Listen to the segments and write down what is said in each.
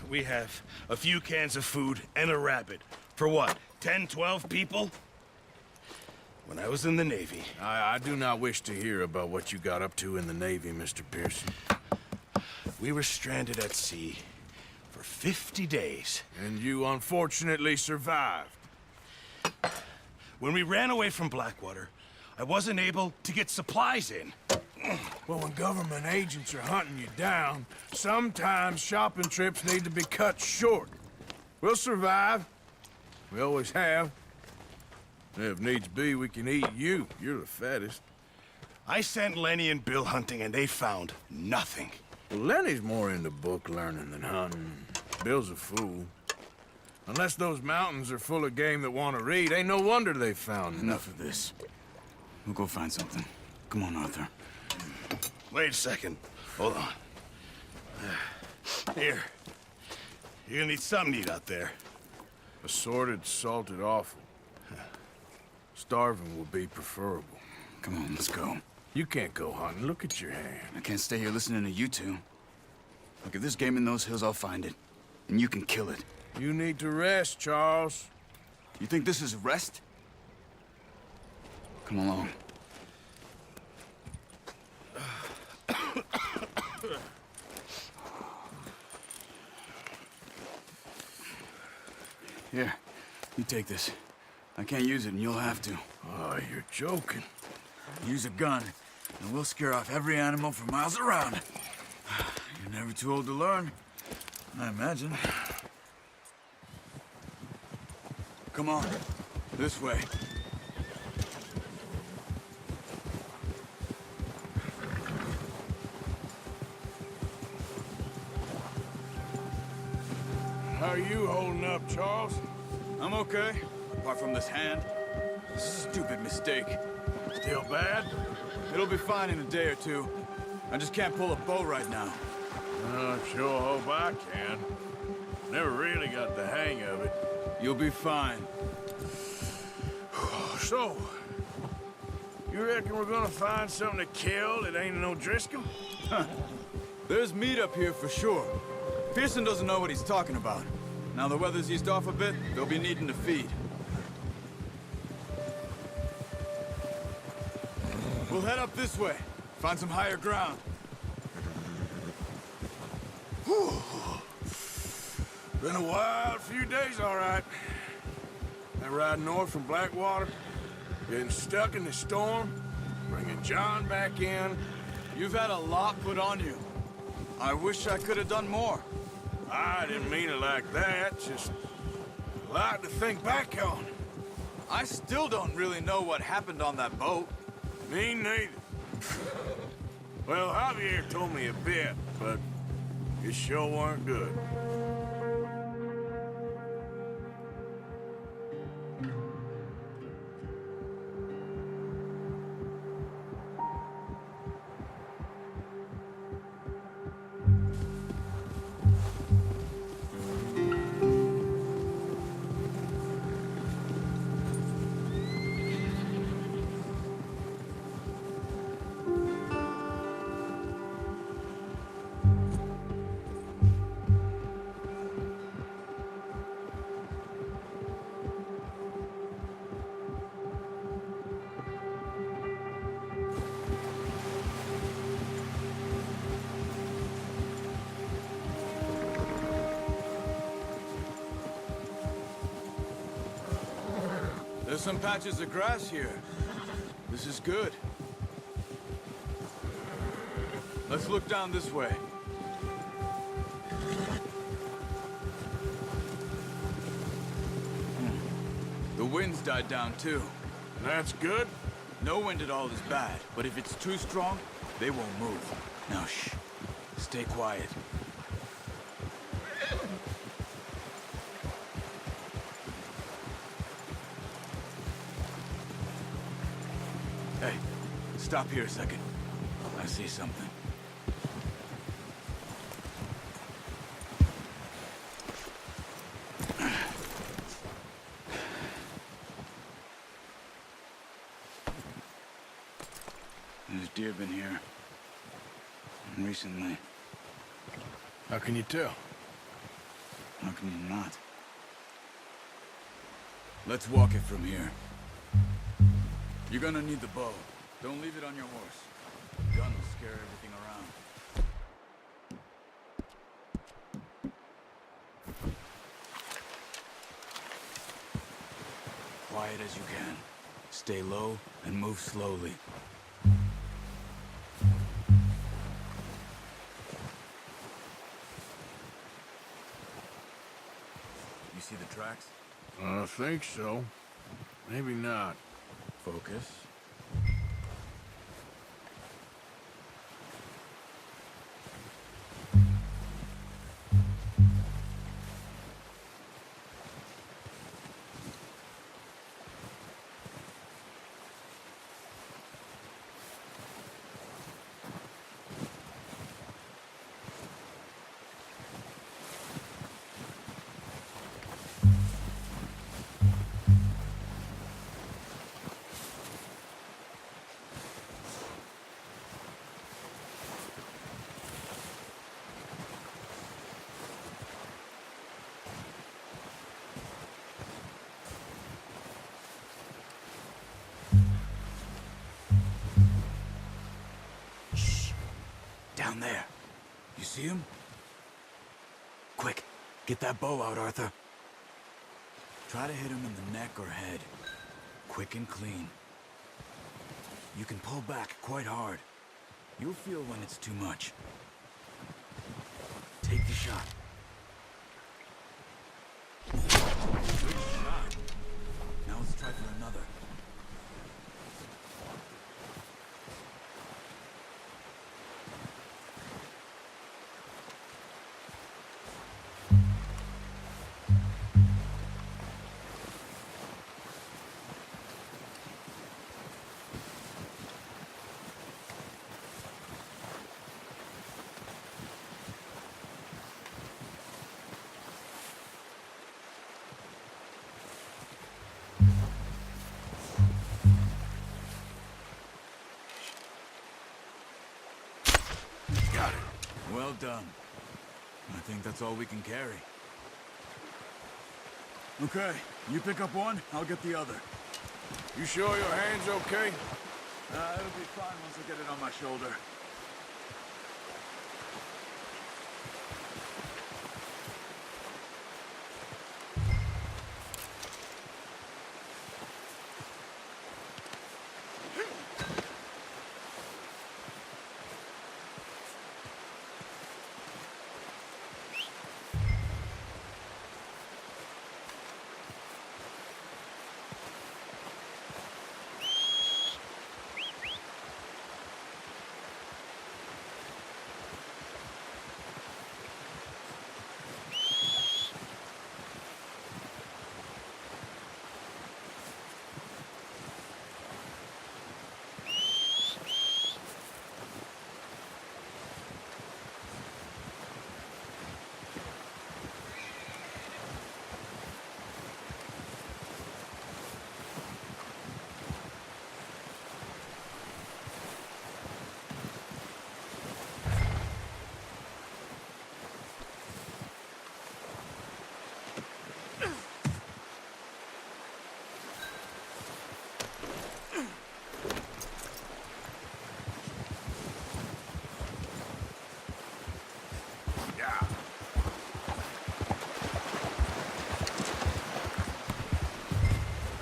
we have a few cans of food and a rabbit. For what, 10, 12 people? When I was in the Navy... I do not wish to hear about what you got up to in the Navy, Mr. Pearson. We were stranded at sea for 50 days. And you unfortunately survived. When we ran away from Blackwater, I wasn't able to get supplies in. Well, when government agents are hunting you down, sometimes shopping trips need to be cut short. We'll survive. We always have. If needs be, we can eat you. You're the fattest. I sent Lenny and Bill hunting, and they found nothing. Well, Lenny's more into book learning than hunting. Bill's a fool. Unless those mountains are full of game that want to read, ain't no wonder they found Enough of this. We'll go find something. Come on, Arthur. Wait a second. Hold on. Here. You're gonna need something to eat out there. Assorted, salted offal. Starving will be preferable. Come on, let's go. You can't go hunting. Look at your hand. I can't stay here listening to you two. Look, if there's game in those hills, I'll find it. And you can kill it. You need to rest, Charles. You think this is rest? Come along. Here, you take this. I can't use it, and you'll have to. Oh, you're joking. Use a gun, and we'll scare off every animal for miles around. You're never too old to learn, I imagine. Come on, this way. How are you holding up, Charles? I'm okay, apart from this hand. Stupid mistake. Still bad? It'll be fine in a day or two. I just can't pull a bow right now. I sure hope I can. Never really got the hang of it. You'll be fine. So, you reckon we're gonna find something to kill that ain't no Driscoll? There's meat up here for sure. Pearson doesn't know what he's talking about. Now the weather's eased off a bit, they'll be needing to feed. We'll head up this way. Find some higher ground. Whew. Been a wild few days, all right. That ride north from Blackwater, getting stuck in the storm, bringing John back in. You've had a lot put on you. I wish I could have done more. I didn't mean it like that, just a lot to think back on. I still don't really know what happened on that boat. Me neither. Well, Javier told me a bit, but it sure weren't good. There's some patches of grass here. This is good. Let's look down this way. The wind's died down too. That's good. No wind at all is bad, but if it's too strong, they won't move. Now shh. Stay quiet. Hey, stop here a second. I see something. There's deer been here. Recently. How can you tell? How can you not? Let's walk it from here. You're gonna need the bow. Don't leave it on your horse. The gun will scare everything around. Quiet as you can. Stay low and move slowly. You see the tracks? I think so. Maybe not. Focus. Down there. You see him? Quick, get that bow out, Arthur. Try to hit him in the neck or head. Quick and clean. You can pull back quite hard. You'll feel when it's too much. Take the shot. Good shot. Now let's try for another. Got it. Well done. I think that's all we can carry. Okay, you pick up one, I'll get the other. You sure your hand's okay? It'll be fine once I get it on my shoulder.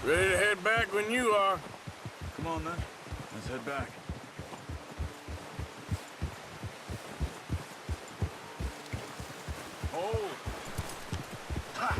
Ready to head back when you are. Come on, then. Let's head back. Hold! Ha!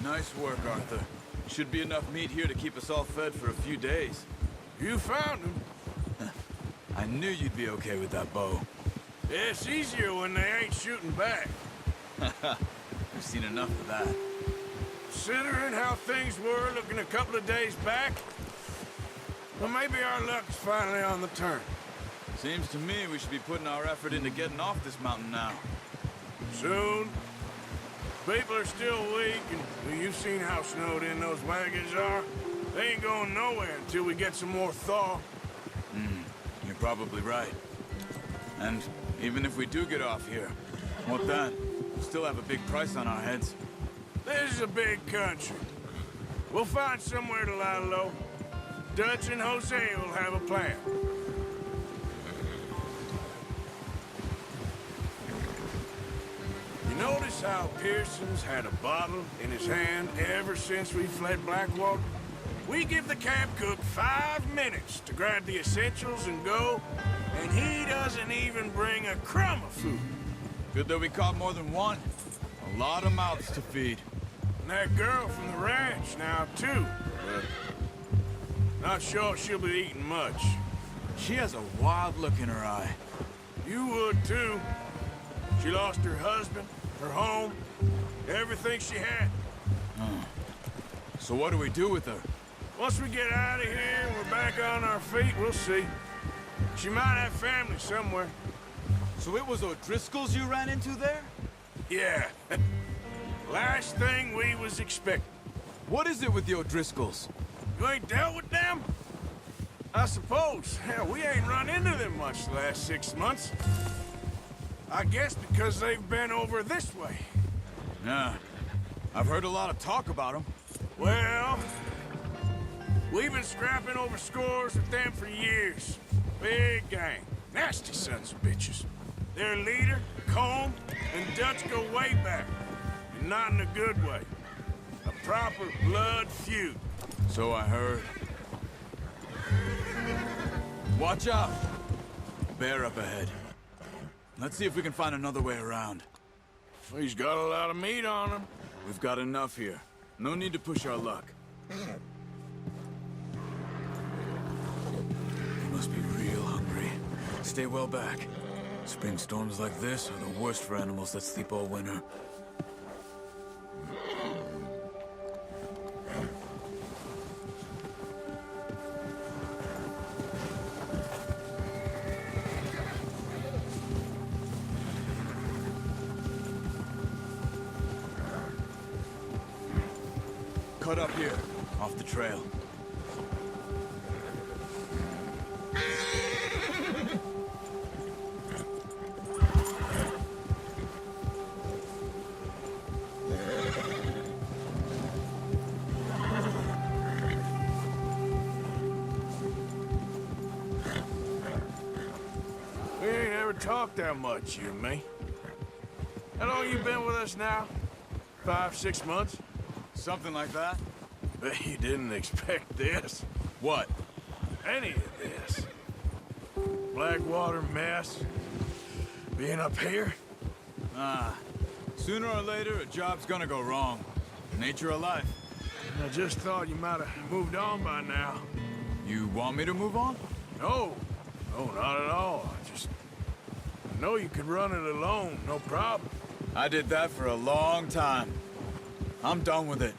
Nice work, Arthur. Should be enough meat here to keep us all fed for a few days. You found him. I knew you'd be okay with that bow. It's easier when they ain't shooting back. We've seen enough of that. Considering how things were looking a couple of days back, well, maybe our luck's finally on the turn. Seems to me we should be putting our effort into getting off this mountain now. Soon. People are still weak, and well, you've seen how snowed in those wagons are. They ain't going nowhere until we get some more thaw. You're probably right. And even if we do get off here, What then? We still have a big price on our heads. This is a big country. We'll find somewhere to lie low. Dutch and Jose will have a plan. You notice how Pearson's had a bottle in his hand ever since we fled Blackwater? We give the camp cook 5 minutes to grab the essentials and go, and he doesn't even bring a crumb of food. Good that we caught more than one. A lot of mouths to feed. And that girl from the ranch now, too. But not sure she'll be eating much. She has a wild look in her eye. You would, too. She lost her husband, her home, everything she had. So what do we do with her? Once we get out of here and we're back on our feet, we'll see. She might have family somewhere. So it was O'Driscoll's you ran into there? Yeah. Last thing we was expecting. What is it with the O'Driscolls? You ain't dealt with them? I suppose. Hell, we ain't run into them much the last 6 months. I guess because they've been over this way. Yeah. I've heard a lot of talk about them. Well, we've been scrapping over scores with them for years. Big gang. Nasty sons of bitches. Their leader, Combe, and Dutch go way back. And not in a good way. A proper blood feud. So I heard. Watch out! Bear up ahead. Let's see if we can find another way around. He's got a lot of meat on him. We've got enough here. No need to push our luck. He must be real hungry. Stay well back. Spring storms like this are the worst for animals that sleep all winter. Cut up here, off the trail. We ain't ever talked that much, you and me. How long you been with us now? 5, 6 months? Something like that? Bet you didn't expect this. What? Any of this. Blackwater mess. Being up here. Sooner or later, a job's gonna go wrong. Nature of life. I just thought you might have moved on by now. You want me to move on? No. No, not at all. I know you could run it alone, no problem. I did that for a long time. I'm done with it.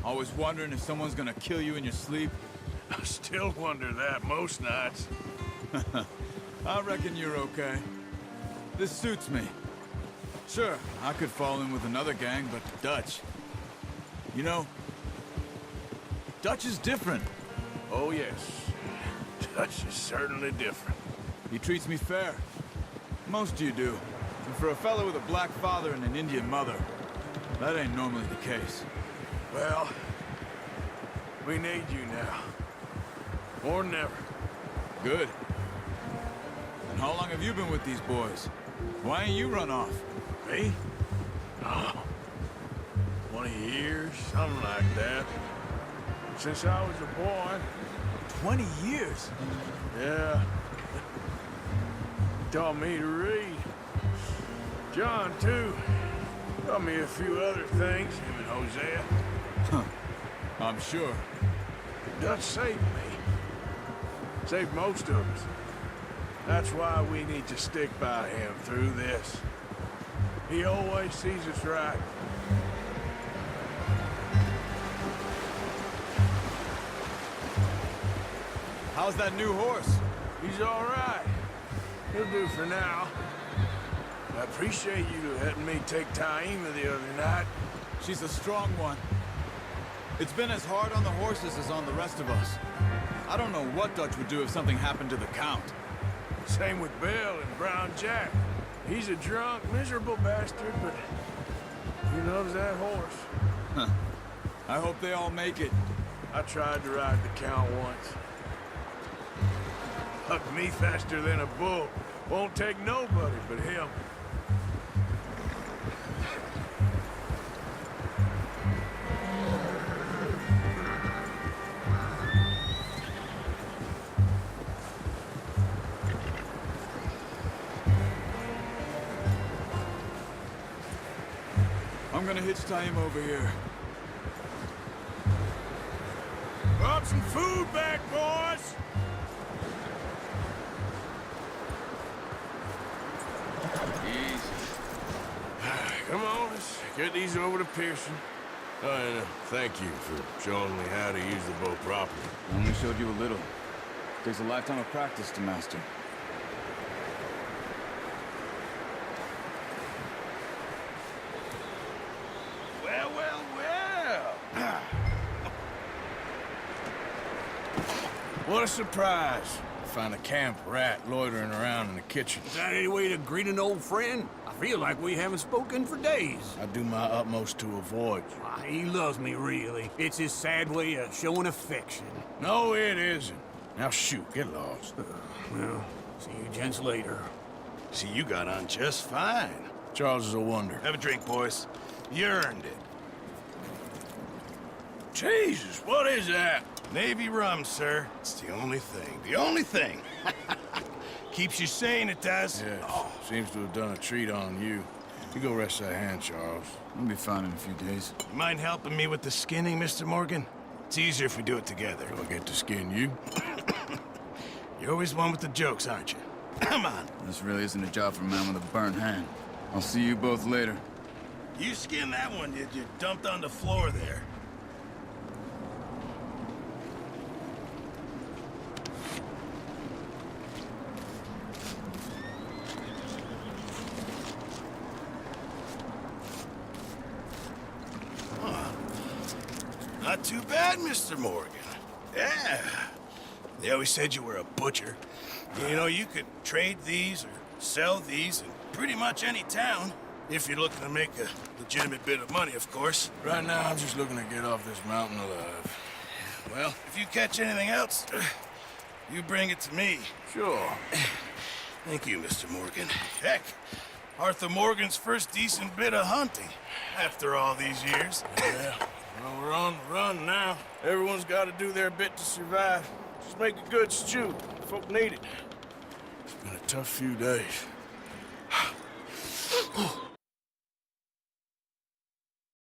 Always wondering if someone's gonna kill you in your sleep. I still wonder that most nights. I reckon you're okay. This suits me. Sure, I could fall in with another gang, but Dutch. You know, Dutch is different. Oh, yes. Dutch is certainly different. He treats me fair. Most of you do. And for a fellow with a black father and an Indian mother, that ain't normally the case. Well, we need you now. More than ever. Good. And how long have you been with these boys? Why ain't you run off? Me? Oh, 20 years, something like that. Since I was a boy. 20 years? Yeah. Taught me to read. John, too. Taught me a few other things, him and Hosea. Huh. I'm sure. Dutch saved me. Saved most of us. That's why we need to stick by him through this. He always sees us right. How's that new horse? He's all right. He'll do for now. I appreciate you letting me take Taima the other night. She's a strong one. It's been as hard on the horses as on the rest of us. I don't know what Dutch would do if something happened to the Count. Same with Bill and Brown Jack. He's a drunk, miserable bastard, but he loves that horse. I hope they all make it. I tried to ride the Count once. Hucked me faster than a bull. Won't take nobody but him. I'm gonna hitch tie him over here. Brought some food back, boys! Easy. Come on, let's get these over to Pearson. Oh, and thank you for showing me how to use the bow properly. I only showed you a little. Takes a lifetime of practice to master. Well, well, well! What a surprise. Find a camp rat loitering around in the kitchen. Is that any way to greet an old friend? I feel like we haven't spoken for days. I do my utmost to avoid you. Why, he loves me, really. It's his sad way of showing affection. No, it isn't. Now shoot, get lost. Well, see you gents later. See, you got on just fine. Charles is a wonder. Have a drink, boys. You earned it. Jesus, what is that? Navy rum, sir. It's the only thing. The only thing. Keeps you sane, it does. Yes, seems to have done a treat on you. You go rest that hand, Charles. I'll be fine in a few days. You mind helping me with the skinning, Mr. Morgan? It's easier if we do it together. Do I get to skin you? You're always one with the jokes, aren't you? Come on. This really isn't a job for a man with a burnt hand. I'll see you both later. You skinned that one, did you? Dumped on the floor there. Not too bad, Mr. Morgan. Yeah. They always said you were a butcher. You know, you could trade these or sell these in pretty much any town. If you're looking to make a legitimate bit of money, of course. Right now, I'm just looking to get off this mountain alive. Well, if you catch anything else, you bring it to me. Sure. Thank you, Mr. Morgan. Heck, Arthur Morgan's first decent bit of hunting after all these years. Yeah. Well, we're on the run now. Everyone's got to do their bit to survive. Just make a good stew. Folk need it. It's been a tough few days.